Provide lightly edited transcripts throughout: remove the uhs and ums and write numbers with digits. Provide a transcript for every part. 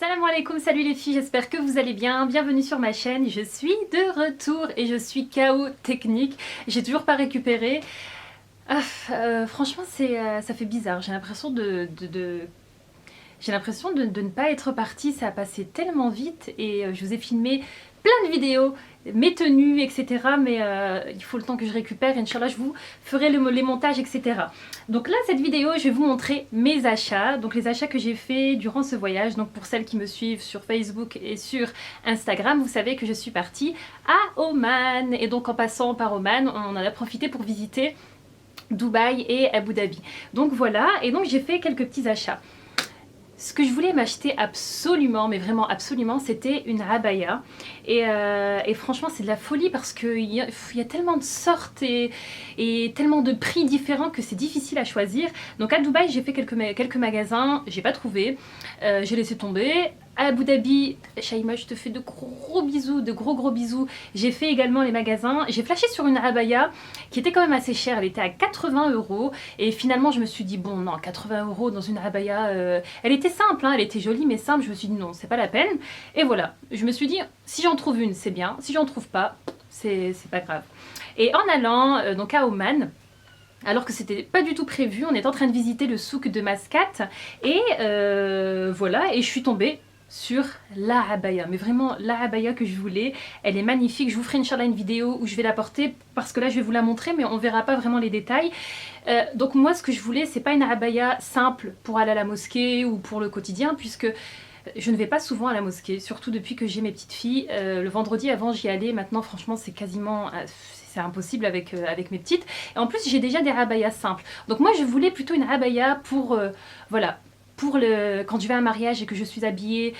Salam alaikum, salut les filles, j'espère que vous allez bien, bienvenue sur ma chaîne, je suis de retour et je suis KO technique, j'ai toujours pas récupéré. Franchement ça fait bizarre, j'ai l'impression de ne pas être partie, ça a passé tellement vite et je vous ai filmé plein de vidéos, mes tenues, etc. Mais il faut le temps que je récupère, Inch'Allah je vous ferai les montages, etc. Donc là, cette vidéo, je vais vous montrer mes achats, donc les achats que j'ai fait durant ce voyage. Donc pour celles qui me suivent sur Facebook et sur Instagram, vous savez que je suis partie à Oman. Et donc en passant par Oman, on en a profité pour visiter Dubaï et Abu Dhabi. Donc voilà, et donc j'ai fait quelques petits achats. Ce que je voulais m'acheter absolument, mais vraiment absolument, c'était une abaya. Et franchement, c'est de la folie parce qu'il y a tellement de sortes et tellement de prix différents que c'est difficile à choisir. Donc à Dubaï, j'ai fait quelques magasins, j'ai pas trouvé. J'ai laissé tomber. À Abu Dhabi, Shaima, je te fais de gros bisous, de gros bisous. J'ai fait également les magasins. J'ai flashé sur une abaya qui était quand même assez chère. Elle était à 80 €. Et finalement, je me suis dit, bon, non, 80 € dans une abaya. Elle était simple, hein, elle était jolie, mais simple. Je me suis dit, non, c'est pas la peine. Et voilà, je me suis dit, si j'en trouve une, c'est bien. Si j'en trouve pas, c'est pas grave. Et en allant donc à Oman, alors que c'était pas du tout prévu, on est en train de visiter le souk de Mascate. Et voilà, et je suis tombée sur la abaya, mais vraiment la abaya que je voulais. Elle est magnifique, je vous ferai Inch'Allah une vidéo où je vais la porter parce que là je vais vous la montrer mais on verra pas vraiment les détails. Donc moi ce que je voulais, c'est pas une abaya simple pour aller à la mosquée ou pour le quotidien, puisque je ne vais pas souvent à la mosquée, surtout depuis que j'ai mes petites filles. Le vendredi avant j'y allais, maintenant franchement c'est quasiment... c'est impossible avec mes petites. Et en plus j'ai déjà des abayas simples. Donc moi je voulais plutôt une abaya pour... voilà, quand je vais à un mariage et que je suis habillée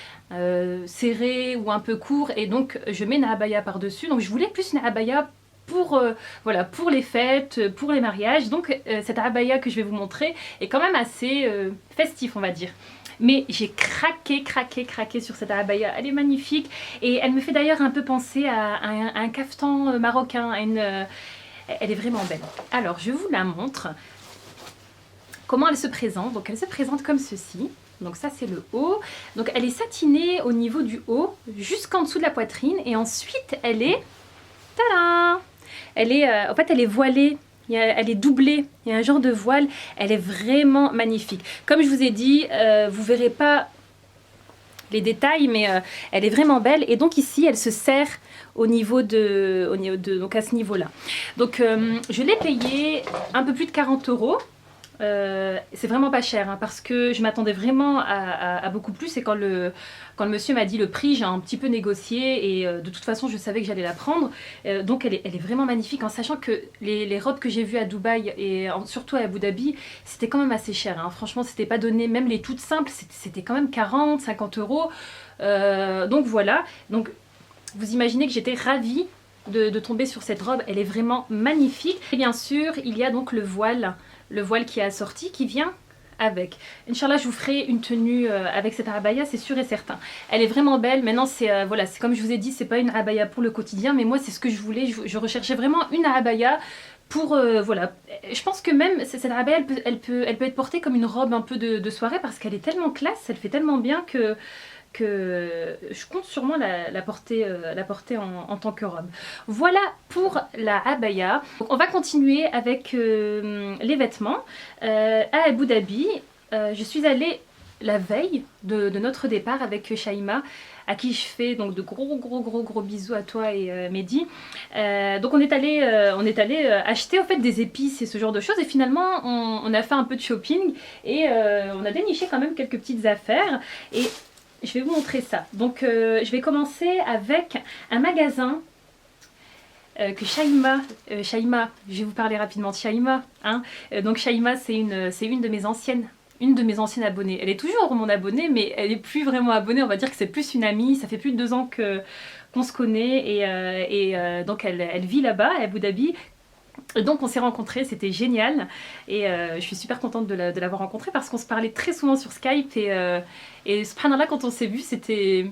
serrée ou un peu court, et donc je mets une abaya par dessus. Donc je voulais plus une abaya pour, voilà, pour les fêtes, pour les mariages. Donc cette abaya que je vais vous montrer est quand même assez festif, on va dire. Mais j'ai craqué sur cette abaya, elle est magnifique et elle me fait d'ailleurs un peu penser à un caftan marocain, elle est vraiment belle. Alors je vous la montre. Comment elle se présente? Donc elle se présente comme ceci. Donc ça c'est le haut. Donc elle est satinée au niveau du haut, jusqu'en dessous de la poitrine. Et ensuite elle est... Tadam! Elle est, en fait elle est voilée. Elle est doublée, il y a un genre de voile, elle est vraiment magnifique. Comme je vous ai dit, vous ne verrez pas les détails, mais elle est vraiment belle. Et donc ici, elle se serre au niveau donc à ce niveau-là. Donc je l'ai payé un peu plus de 40 €. C'est vraiment pas cher, hein, parce que je m'attendais vraiment à beaucoup plus, et quand le monsieur m'a dit le prix, j'ai un petit peu négocié et de toute façon je savais que j'allais la prendre. Donc elle est vraiment magnifique, en sachant que les robes que j'ai vues à Dubaï et surtout à Abu Dhabi, c'était quand même assez cher, hein. Franchement c'était pas donné, même les toutes simples c'était quand même 40-50 €. Donc voilà, donc vous imaginez que j'étais ravie de tomber sur cette robe, elle est vraiment magnifique. Et bien sûr il y a donc le voile qui est assorti, qui vient avec. Inch'Allah, je vous ferai une tenue avec cette abaya, c'est sûr et certain. Elle est vraiment belle. Maintenant, c'est voilà, c'est comme je vous ai dit, c'est pas une abaya pour le quotidien, mais moi, c'est ce que je voulais. Je recherchais vraiment une abaya pour voilà. Je pense que même cette abaya, elle peut être portée comme une robe un peu de soirée, parce qu'elle est tellement classe, elle fait tellement bien que je compte sûrement la porter en tant que robe. Voilà pour la abaya. Donc on va continuer avec les vêtements. À Abu Dhabi, je suis allée la veille de notre départ avec Shaima, à qui je fais donc de gros bisous à toi et Mehdi. Donc on est allé acheter en fait des épices et ce genre de choses, et finalement on a fait un peu de shopping et on a déniché quand même quelques petites affaires, et je vais vous montrer ça. Donc je vais commencer avec un magasin que Shaima, je vais vous parler rapidement de Shaima, hein. Donc Shaima, c'est une de mes anciennes abonnées. Elle est toujours mon abonnée, mais elle est plus vraiment abonnée, on va dire que c'est plus une amie. Ça fait plus de 2 ans qu'on se connaît, et donc elle vit là-bas à Abu Dhabi. Donc on s'est rencontrés, c'était génial, et je suis super contente de l'avoir rencontrée, parce qu'on se parlait très souvent sur Skype, et subhanallah, quand on s'est vu, c'était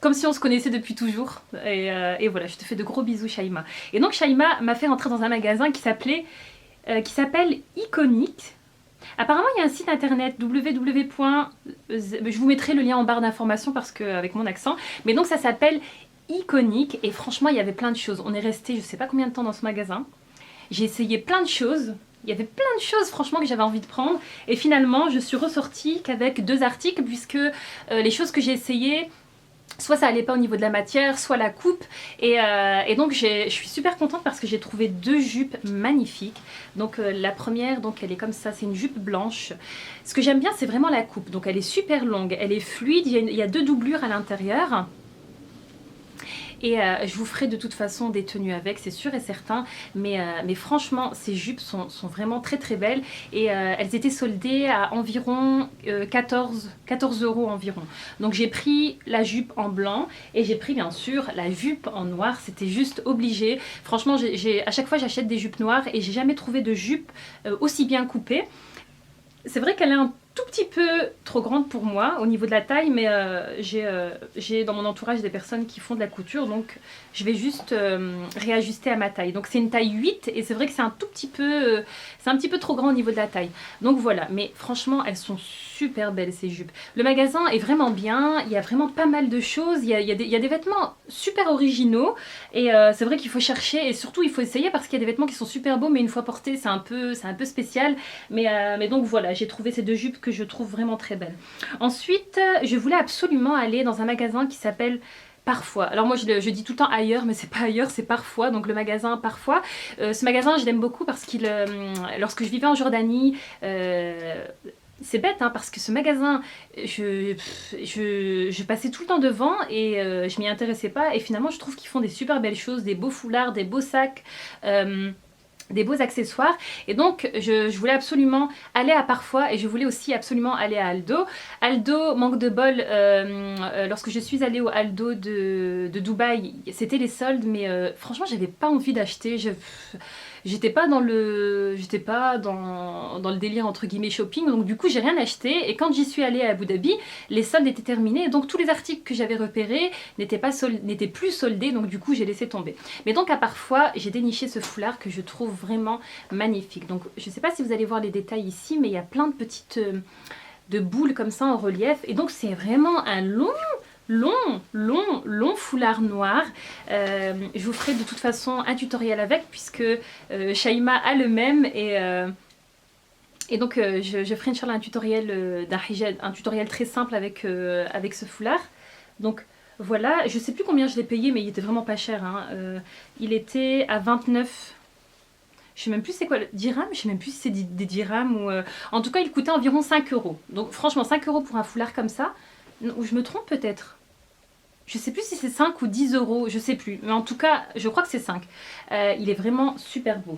comme si on se connaissait depuis toujours. Et voilà, je te fais de gros bisous Shaima. Et donc Shaima m'a fait rentrer dans un magasin qui s'appelle Iconic. Apparemment, il y a un site internet www. Je vous mettrai le lien en barre d'informations parce que avec mon accent. Mais donc ça s'appelle Iconic et franchement, il y avait plein de choses. On est resté je sais pas combien de temps dans ce magasin. J'ai essayé plein de choses. Il y avait plein de choses franchement que j'avais envie de prendre. Et finalement, je suis ressortie qu'avec 2 articles puisque les choses que j'ai essayées, soit ça allait pas au niveau de la matière, soit la coupe. Et donc je suis super contente parce que j'ai trouvé 2 jupes magnifiques. Donc la première, donc elle est comme ça, c'est une jupe blanche. Ce que j'aime bien, c'est vraiment la coupe. Donc elle est super longue, elle est fluide, il y a 2 doublures à l'intérieur. Et je vous ferai de toute façon des tenues avec, c'est sûr et certain. Mais franchement, ces jupes sont vraiment très très belles. Et elles étaient soldées à environ 14 € environ. Donc j'ai pris la jupe en blanc et j'ai pris bien sûr la jupe en noir. C'était juste obligé. Franchement, à chaque fois j'achète des jupes noires et j'ai jamais trouvé de jupe aussi bien coupée. C'est vrai qu'elle est un tout petit peu trop grande pour moi au niveau de la taille, mais j'ai dans mon entourage des personnes qui font de la couture, donc je vais juste réajuster à ma taille. Donc c'est une taille 8 et c'est vrai que c'est un petit peu trop grand au niveau de la taille. Donc voilà, mais franchement elles sont super belles ces jupes. Le magasin est vraiment bien, il y a vraiment pas mal de choses, il y a des vêtements super originaux et c'est vrai qu'il faut chercher et surtout il faut essayer parce qu'il y a des vêtements qui sont super beaux mais une fois portés c'est un peu spécial. Mais donc voilà, j'ai trouvé ces 2 jupes que je trouve vraiment très belles. Ensuite, je voulais absolument aller dans un magasin qui s'appelle Parfois. Alors moi je dis tout le temps ailleurs, mais c'est pas ailleurs, c'est Parfois, donc le magasin Parfois. Ce magasin je l'aime beaucoup parce qu'il, lorsque je vivais en Jordanie, c'est bête hein, parce que ce magasin, je passais tout le temps devant et je m'y intéressais pas et finalement je trouve qu'ils font des super belles choses, des beaux foulards, des beaux sacs. Des beaux accessoires et donc je voulais absolument aller à Parfois et je voulais aussi absolument aller à Aldo. Aldo, manque de bol, lorsque je suis allée au Aldo de Dubaï, c'était les soldes mais franchement j'avais pas envie d'acheter. J'étais pas dans le délire entre guillemets shopping, donc du coup j'ai rien acheté et quand j'y suis allée à Abu Dhabi, les soldes étaient terminés donc tous les articles que j'avais repérés n'étaient plus soldés, donc du coup j'ai laissé tomber. Mais donc à Parfois j'ai déniché ce foulard que je trouve vraiment magnifique. Donc je sais pas si vous allez voir les détails ici, mais il y a plein de petites de boules comme ça en relief et donc c'est vraiment un long foulard noir. Je vous ferai de toute façon un tutoriel avec puisque Shaima a le même et donc je ferai Inch'Allah un tutoriel d'un hijab, un tutoriel très simple avec ce foulard. Donc voilà, je sais plus combien je l'ai payé mais il était vraiment pas cher hein. Il était à 29. Je sais même plus c'est quoi le dirham, je sais même plus si c'est des dirhams ou en tout cas il coûtait environ 5 €. Donc franchement 5 € pour un foulard comme ça, ou je me trompe peut-être. Je sais plus si c'est 5 ou 10 €, je sais plus. Mais en tout cas, je crois que c'est 5. Il est vraiment super beau.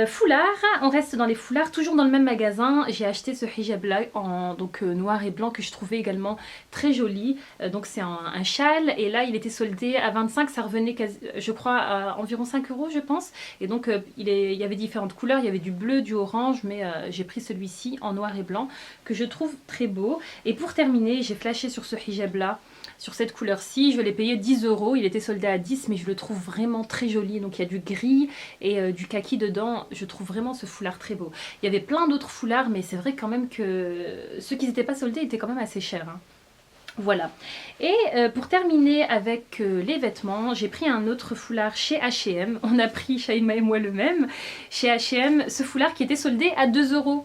Foulard, on reste dans les foulards, toujours dans le même magasin. J'ai acheté ce hijab là en noir et blanc que je trouvais également très joli. Donc c'est un châle et là il était soldé à 25, ça revenait je crois à environ 5 € je pense. Et donc il y avait différentes couleurs, il y avait du bleu, du orange, mais j'ai pris celui-ci en noir et blanc que je trouve très beau. Et pour terminer, j'ai flashé sur ce hijab là. Sur cette couleur-ci, je l'ai payé 10 €, il était soldé à 10 mais je le trouve vraiment très joli. Donc il y a du gris et du kaki dedans, je trouve vraiment ce foulard très beau. Il y avait plein d'autres foulards mais c'est vrai quand même que ceux qui n'étaient pas soldés étaient quand même assez chers hein. Voilà. Et pour terminer avec les vêtements, j'ai pris un autre foulard chez H&M. On a pris, Shaima et moi, le même. Chez H&M, ce foulard qui était soldé à 2 €.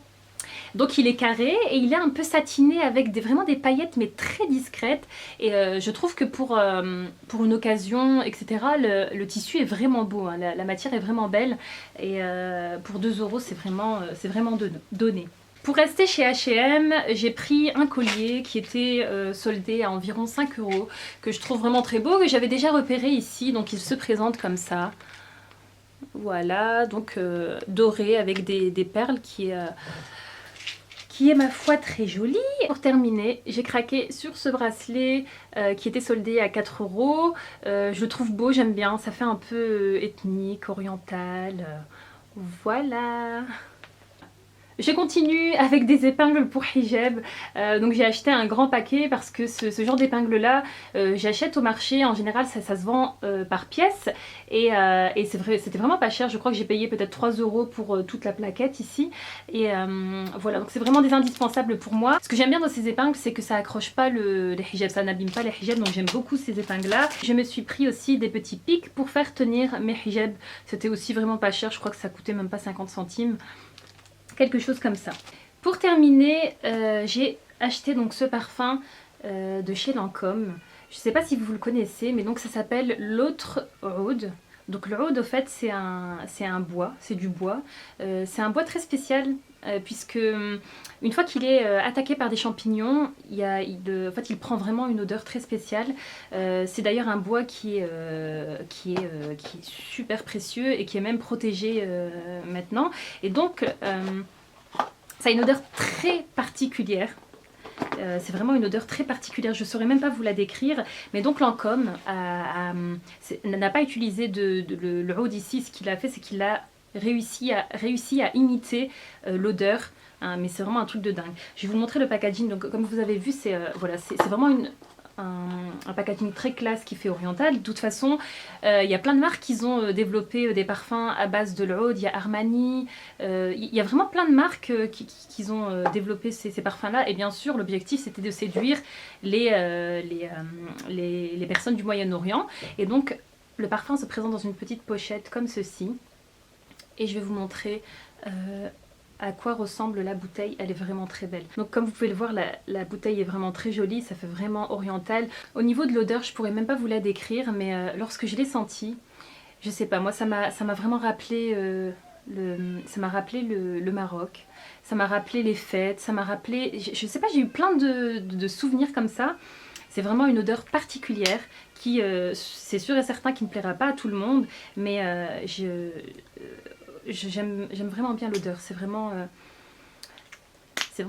Donc il est carré et il est un peu satiné avec vraiment des paillettes mais très discrètes. Et je trouve que pour une occasion, etc., le tissu est vraiment beau. Hein. La matière est vraiment belle. Et pour 2 € c'est vraiment donné. Pour rester chez H&M, j'ai pris un collier qui était soldé à environ 5 € que je trouve vraiment très beau, que j'avais déjà repéré ici. Donc il se présente comme ça. Voilà, donc doré avec des perles qui est ma foi très jolie. Pour terminer, j'ai craqué sur ce bracelet qui était soldé à 4 €. Je le trouve beau, j'aime bien, ça fait un peu ethnique, oriental. Voilà. Je continue avec des épingles pour hijab. Donc j'ai acheté un grand paquet parce que ce genre d'épingles là, j'achète au marché. En général, ça se vend par pièce. Et c'est vrai, c'était vraiment pas cher. Je crois que j'ai payé peut-être 3 € pour toute la plaquette ici. Et voilà, donc c'est vraiment des indispensables pour moi. Ce que j'aime bien dans ces épingles, c'est que ça accroche pas les hijabs, ça n'abîme pas les hijabs. Donc j'aime beaucoup ces épingles là. Je me suis pris aussi des petits pics pour faire tenir mes hijabs. C'était aussi vraiment pas cher. Je crois que ça coûtait même pas 50 centimes. Quelque chose comme ça. Pour terminer, j'ai acheté donc ce parfum de chez Lancôme. Je ne sais pas si vous le connaissez, mais donc ça s'appelle l'autre oud. Donc le oud, au fait, c'est un bois, c'est du bois. C'est un bois très spécial puisque une fois qu'il est attaqué par des champignons, en fait, il prend vraiment une odeur très spéciale. C'est d'ailleurs un bois qui est super précieux et qui est même protégé maintenant. Et donc, ça a une odeur très particulière. C'est vraiment une odeur très particulière, je ne saurais même pas vous la décrire, mais donc Lancôme n'a pas utilisé le oud ici. Ce qu'il a fait, c'est qu'il a réussi à imiter l'odeur, hein, mais c'est vraiment un truc de dingue. Je vais vous montrer le packaging. Donc comme vous avez vu, c'est voilà, c'est vraiment un packaging très classe qui fait oriental. De toute façon, il y a plein de marques qui ont développé des parfums à base de l'oud. Il y a Armani, il y a vraiment plein de marques qui ont développé ces parfums-là. Et bien sûr, l'objectif, c'était de séduire les personnes du Moyen-Orient. Et donc, le parfum se présente dans une petite pochette comme ceci. Et je vais vous montrer à quoi ressemble la bouteille. Elle est vraiment très belle. Donc comme vous pouvez le voir, la bouteille est vraiment très jolie, ça fait vraiment oriental. Au niveau de l'odeur, je pourrais même pas vous la décrire, mais lorsque je l'ai sentie, je sais pas, moi ça m'a vraiment rappelé le Maroc, ça m'a rappelé les fêtes, ça m'a rappelé, je sais pas, j'ai eu plein de souvenirs comme ça. C'est vraiment une odeur particulière qui, c'est sûr et certain, qui ne plaira pas à tout le monde, mais j'aime vraiment bien l'odeur. C'est vraiment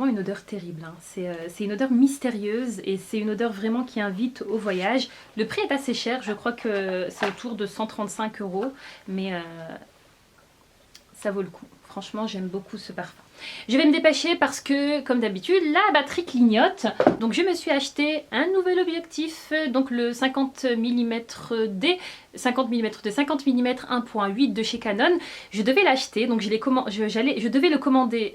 une odeur terrible, hein. C'est une odeur mystérieuse et c'est une odeur vraiment qui invite au voyage. Le prix est assez cher, je crois que c'est autour de 135 €, mais ça vaut le coup. Franchement, j'aime beaucoup ce parfum. Je vais me dépêcher parce que, comme d'habitude, la batterie clignote. Donc je me suis acheté un nouvel objectif, donc le 50 mm D, 50 mm de 50 mm 1.8 de chez Canon. Je devais l'acheter, donc je devais le commander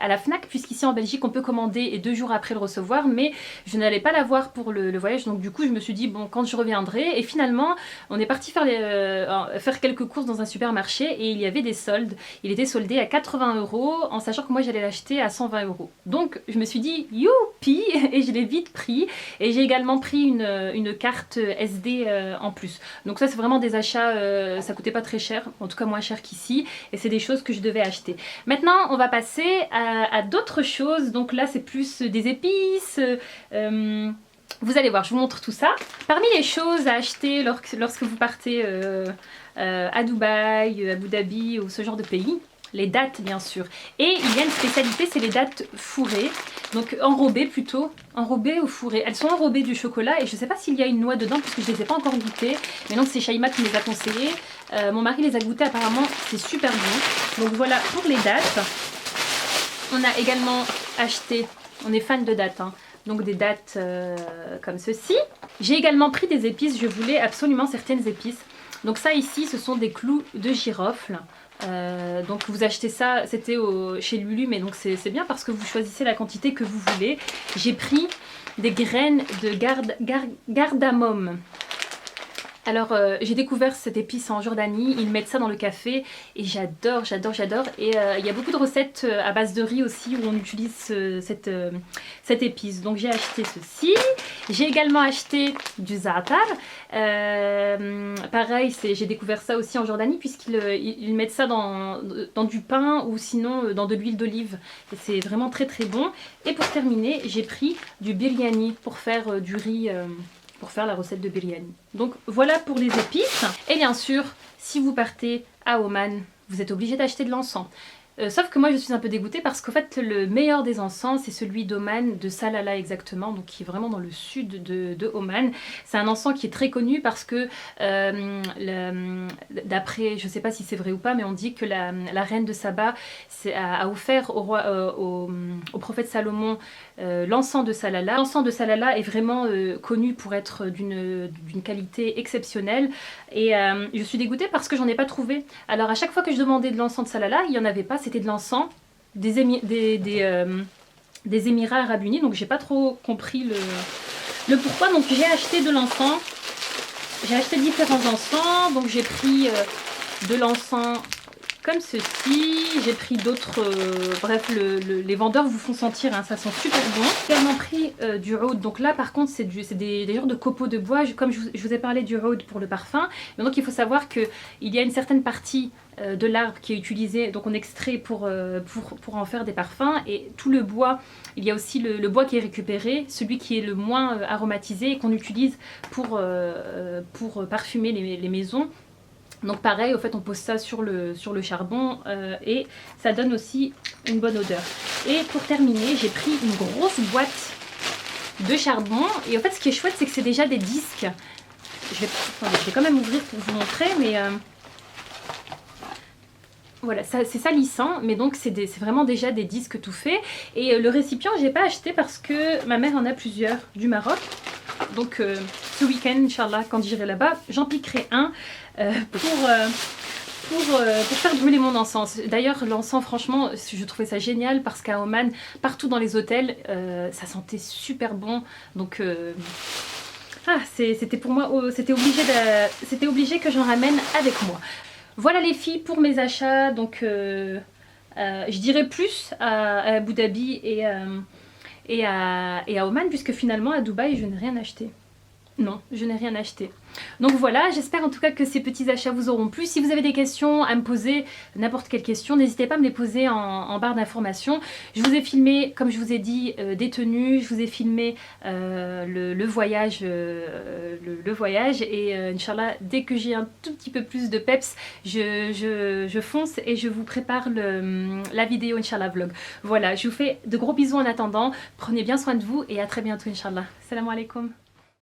à la Fnac, puisqu'ici en Belgique on peut commander et 2 jours après le recevoir, mais je n'allais pas l'avoir pour le voyage, donc du coup je me suis dit bon, quand je reviendrai. Et finalement on est parti faire quelques courses dans un supermarché et il y avait des soldes. Il était soldé à 80 € en sachant que moi j'allais l'acheter à 120 €. Donc je me suis dit youpi, et je l'ai vite pris. Et j'ai également pris une carte SD en plus. Donc ça c'est vraiment des achats, ça coûtait pas très cher, en tout cas moins cher qu'ici, et c'est des choses que je devais acheter. Maintenant on va passer à d'autres choses. Donc là c'est plus des épices, vous allez voir, je vous montre tout ça. Parmi les choses à acheter lorsque vous partez à Dubaï, Abu Dhabi ou ce genre de pays, les dattes bien sûr. Et il y a une spécialité, c'est les dattes fourrées, donc enrobées plutôt, enrobées ou fourrées. Elles sont enrobées du chocolat et je ne sais pas s'il y a une noix dedans parce que je ne les ai pas encore goûtées. Mais donc c'est Shaima qui me les a conseillées. Mon mari les a goûtées, apparemment c'est super bon. Donc voilà pour les dattes. On a également acheté, on est fan de dattes, hein, donc des dattes comme ceci. J'ai également pris des épices, je voulais absolument certaines épices. Donc ça ici ce sont des clous de girofle. Donc vous achetez ça, c'était chez Lulu, mais donc c'est bien parce que vous choisissez la quantité que vous voulez. J'ai pris des graines de cardamome. Alors j'ai découvert cette épice en Jordanie, ils mettent ça dans le café et j'adore, j'adore, j'adore. Et il y a beaucoup de recettes à base de riz aussi où on utilise cette épice. Donc j'ai acheté ceci. J'ai également acheté du za'atar. Pareil, j'ai découvert ça aussi en Jordanie puisqu'ils mettent ça dans du pain ou sinon dans de l'huile d'olive. Et c'est vraiment très très bon. Et pour terminer, j'ai pris du biryani pour faire du riz... pour faire la recette de biryani. Donc voilà pour les épices. Et bien sûr, si vous partez à Oman, vous êtes obligé d'acheter de l'encens. Sauf que moi je suis un peu dégoûtée parce qu'en fait le meilleur des encens c'est celui d'Oman, de Salalah exactement, donc qui est vraiment dans le sud de Oman. C'est un encens qui est très connu parce que d'après, je sais pas si c'est vrai ou pas, mais on dit que la reine de Saba a offert au prophète Salomon l'encens de Salalah. L'encens de Salalah est vraiment connu pour être d'une qualité exceptionnelle et je suis dégoûtée parce que j'en ai pas trouvé. Alors à chaque fois que je demandais de l'encens de Salalah, il n'y en avait pas, c'était de l'encens des Émirats Arabes Unis, donc j'ai pas trop compris le pourquoi. Donc j'ai acheté de l'encens, j'ai acheté différents encens, donc j'ai pris de l'encens comme ceci, j'ai pris d'autres, bref les vendeurs vous font sentir, hein, ça sent super bon. J'ai également pris du oud, donc là par contre c'est des genres de copeaux de bois, comme je vous ai parlé du oud pour le parfum, mais donc il faut savoir qu'il y a une certaine partie de l'arbre qui est utilisée, donc on extrait pour en faire des parfums, et tout le bois, il y a aussi le bois qui est récupéré, celui qui est le moins aromatisé et qu'on utilise pour parfumer les maisons. Donc pareil, au fait on pose ça sur le charbon et ça donne aussi une bonne odeur. Et pour terminer, j'ai pris une grosse boîte de charbon et en fait ce qui est chouette c'est que c'est déjà des disques. Je vais quand même ouvrir pour vous montrer, mais voilà, c'est salissant, mais donc c'est vraiment déjà des disques tout faits. Et le récipient j'ai pas acheté parce que ma mère en a plusieurs du Maroc. Donc ce week-end, Inch'Allah, quand j'irai là-bas, j'en piquerai un pour faire brûler mon encens. D'ailleurs, l'encens, franchement, je trouvais ça génial parce qu'à Oman, partout dans les hôtels, ça sentait super bon. Donc, c'était pour moi, c'était obligé que j'en ramène avec moi. Voilà les filles pour mes achats. Donc, je dirais plus à Abu Dhabi et à Oman, puisque finalement à Dubaï je n'ai rien acheté. Non, je n'ai rien acheté. Donc voilà, j'espère en tout cas que ces petits achats vous auront plu. Si vous avez des questions à me poser, n'importe quelle question, n'hésitez pas à me les poser en barre d'informations. Je vous ai filmé, comme je vous ai dit, des tenues, je vous ai filmé le voyage, et Inch'Allah, dès que j'ai un tout petit peu plus de peps, je fonce et je vous prépare la vidéo Inch'Allah vlog. Voilà, je vous fais de gros bisous en attendant, prenez bien soin de vous et à très bientôt Inch'Allah. Salam alaikum.